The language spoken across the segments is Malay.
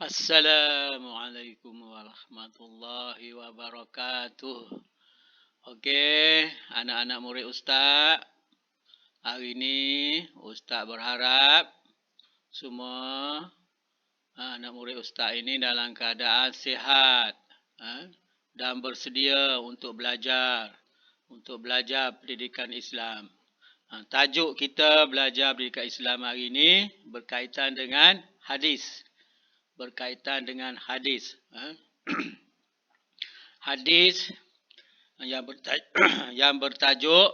Assalamualaikum warahmatullahi wabarakatuh. Okey, anak-anak murid Ustaz. Hari ini Ustaz berharap semua anak murid Ustaz ini dalam keadaan sihat dan bersedia untuk belajar pendidikan Islam. Tajuk kita belajar pendidikan Islam hari ini berkaitan dengan hadis. Hadis yang bertajuk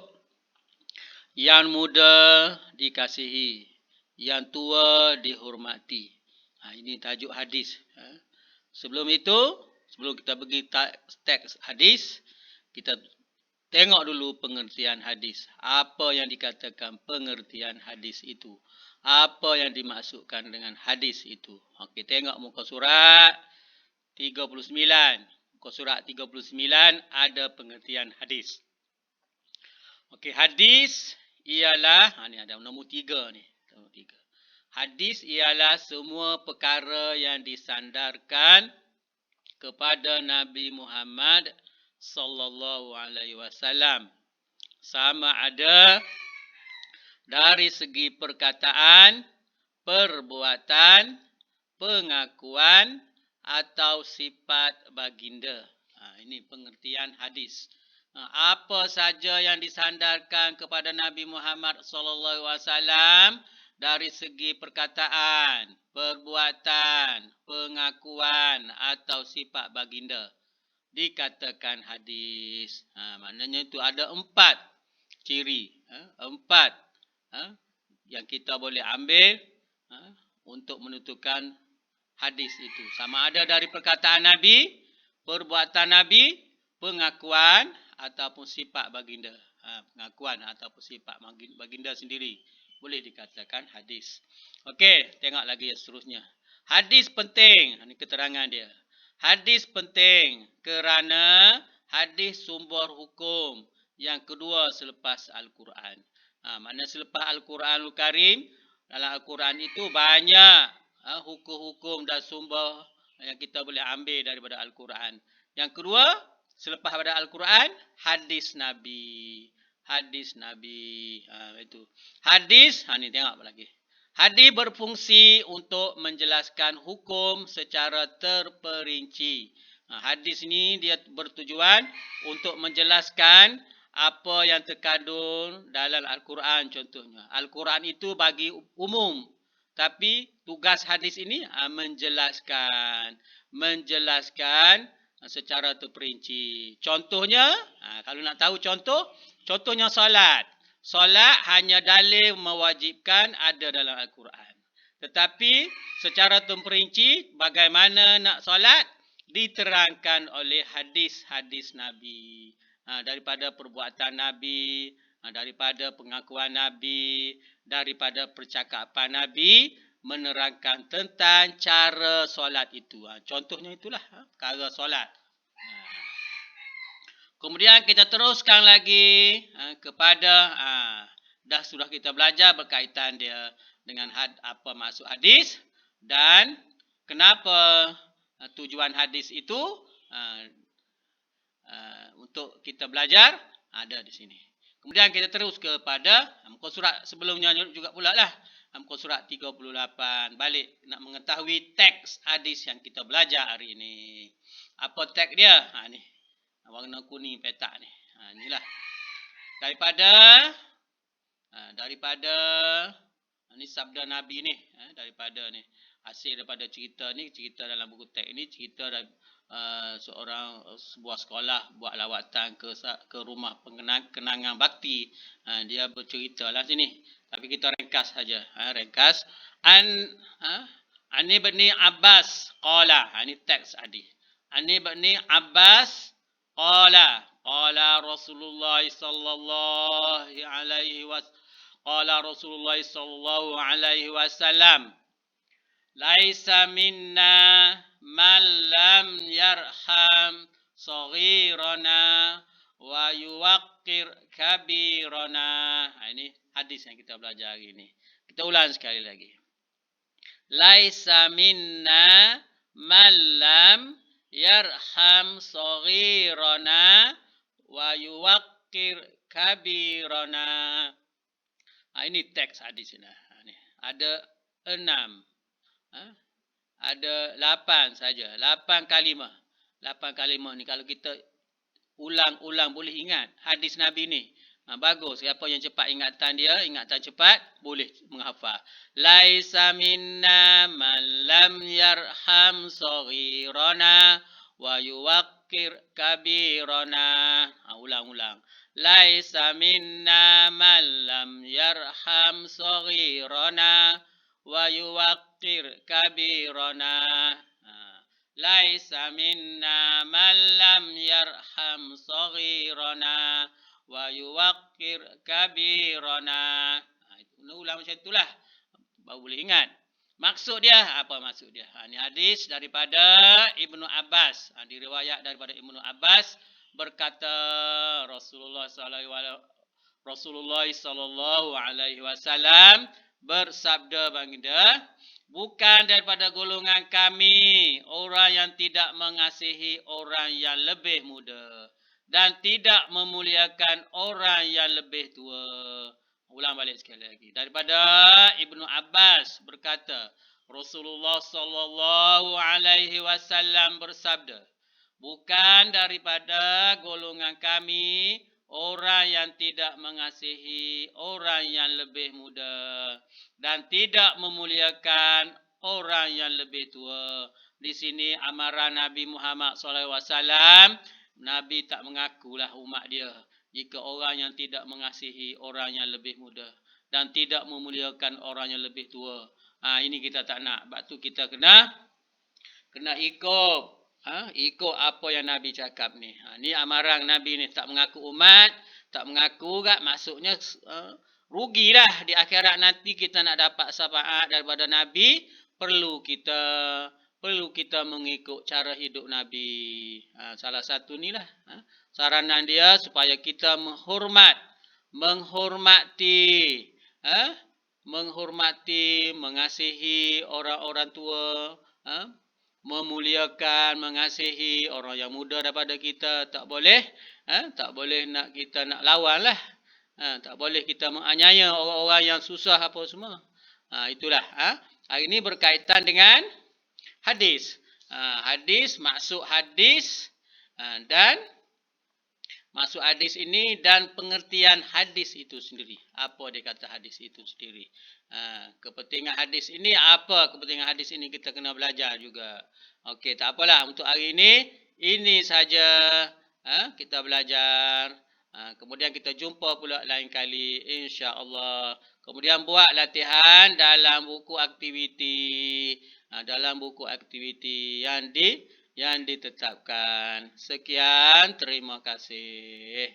yang muda dikasihi, yang tua dihormati. Ini tajuk hadis. Sebelum kita pergi teks hadis, kita tengok dulu pengertian hadis. Apa yang dikatakan pengertian hadis itu? Apa yang dimaksudkan dengan hadis itu? Okey, tengok muka surat 39. Muka surat 39 ada pengertian hadis. Okey, hadis ialah, ni ada nombor 3 ni. Nombor 3. Hadis ialah semua perkara yang disandarkan kepada Nabi Muhammad sallallahu alaihi wasallam, sama ada dari segi perkataan, perbuatan, pengakuan atau sifat baginda. Ini pengertian hadis. Apa saja yang disandarkan kepada Nabi Muhammad sallallahu alaihi wasallam dari segi perkataan, perbuatan, pengakuan atau sifat baginda dikatakan hadis. Maknanya itu ada 4 ciri, 4 yang kita boleh ambil untuk menentukan hadis itu. Sama ada dari perkataan Nabi, perbuatan Nabi, pengakuan ataupun sifat baginda. Pengakuan ataupun sifat baginda sendiri boleh dikatakan hadis. Okey, tengok lagi yang seterusnya. Hadis penting. Ini keterangan dia. Hadis penting kerana hadis sumber hukum yang kedua selepas Al-Quran. Maknanya selepas Al-Quranul Karim, dalam Al-Quran itu banyak hukum-hukum dan sumber yang kita boleh ambil daripada Al-Quran. Yang kedua, selepas pada Al-Quran, hadis Nabi. Itu. Hadis, ni tengok apa lagi. Hadis berfungsi untuk menjelaskan hukum secara terperinci. Hadis ni dia bertujuan untuk menjelaskan apa yang terkandung dalam Al-Quran contohnya. Al-Quran itu bagi umum. Tapi tugas hadis ini menjelaskan secara terperinci. Contohnya, kalau nak tahu contohnya solat. Solat hanya dalil mewajibkan ada dalam Al-Quran. Tetapi secara terperinci bagaimana nak solat diterangkan oleh hadis-hadis Nabi. Daripada perbuatan Nabi, daripada pengakuan Nabi, daripada percakapan Nabi menerangkan tentang cara solat itu. Contohnya itulah perkara solat. Kemudian kita teruskan lagi kepada dah sudah kita belajar berkaitan dia dengan apa maksud hadis dan kenapa tujuan hadis itu untuk kita belajar ada di sini. Kemudian kita terus kepada muka surat sebelumnya juga pula lah. Muka surat 38. Balik nak mengetahui teks hadis yang kita belajar hari ini. Apa teks dia? Ni. Warna kuning petak ni. Inilah. Daripada ni sabda Nabi ni. Daripada ni. Hasil daripada cerita ni. Cerita dalam buku teks ni. Cerita dari sebuah sekolah buat lawatan ke rumah kenangan bakti. Dia bercerita lah sini. Tapi kita ringkas saja. Ringkas. Ani ibni Abbas qala. Ini teks hadis. Ani ibni Abbas qala Rasulullah sallallahu alaihi wasallam laisa minna man lam yarham saghirana wa yuwaqqir kabirana. Ini hadis yang kita belajar hari ini. Kita ulang sekali lagi. Laisa minna man lam yarham saghirana wa yuwaqqir kabirana. Ini teks hadis ini. Ada 6. Ada 8 saja. 8 kalimah. 8 kalimah ni kalau kita ulang-ulang boleh ingat hadis Nabi ni. Bagus. Siapa yang cepat ingatan dia, ingatan cepat, boleh menghafal. Laisa minna man lam yarham saghirana wa yuwaqqir kabirana. Ulang-ulang. Laisa minna man lam yarham saghirana wa yuwaqqir kabirana. Laisa minna man lam yarham saghirana wa yuwaqqir kabirana. Ulang macam itulah. Baru boleh ingat. Maksud dia, apa maksud dia? Ini hadis daripada Ibnu Abbas. Diriwayat daripada Ibnu Abbas berkata Rasulullah sallallahu alaihi wasallam bersabda baginda, bukan daripada golongan kami orang yang tidak mengasihi orang yang lebih muda dan tidak memuliakan orang yang lebih tua. Ulang balik sekali lagi. Daripada Ibnu Abbas berkata, Rasulullah sallallahu alaihi wasallam bersabda, bukan daripada golongan kami orang yang tidak mengasihi orang yang lebih muda dan tidak memuliakan orang yang lebih tua. Di sini amaran Nabi Muhammad SAW, Nabi tak mengakulah umat dia jika orang yang tidak mengasihi orang yang lebih muda dan tidak memuliakan orang yang lebih tua. Ini kita tak nak. Sebab tu kita kena ikut. Ikut apa yang Nabi cakap ni. Ni amaran Nabi ni. Tak mengaku umat. Tak mengaku tak. Maksudnya rugilah di akhirat nanti kita nak dapat syafaat daripada Nabi. Perlu kita mengikut cara hidup Nabi. Salah satu ni lah. Saranan dia supaya kita menghormati, mengasihi orang-orang tua, memuliakan, mengasihi orang yang muda daripada kita. Tak boleh nak kita nak lawan lah. Tak boleh kita menganiaya orang-orang yang susah apa semua. Itulah. Hari ini berkaitan dengan hadis. Maksud hadis dan maksud hadis ini dan pengertian hadis itu sendiri. Apa dia kata hadis itu sendiri. Kepentingan hadis ini apa? Kepentingan hadis ini kita kena belajar juga. Okey, tak apalah. Untuk hari ini saja kita belajar. Kemudian kita jumpa pula lain kali, insya-Allah. Kemudian buat latihan dalam buku aktiviti. Dalam buku aktiviti yang ditetapkan. Sekian, terima kasih.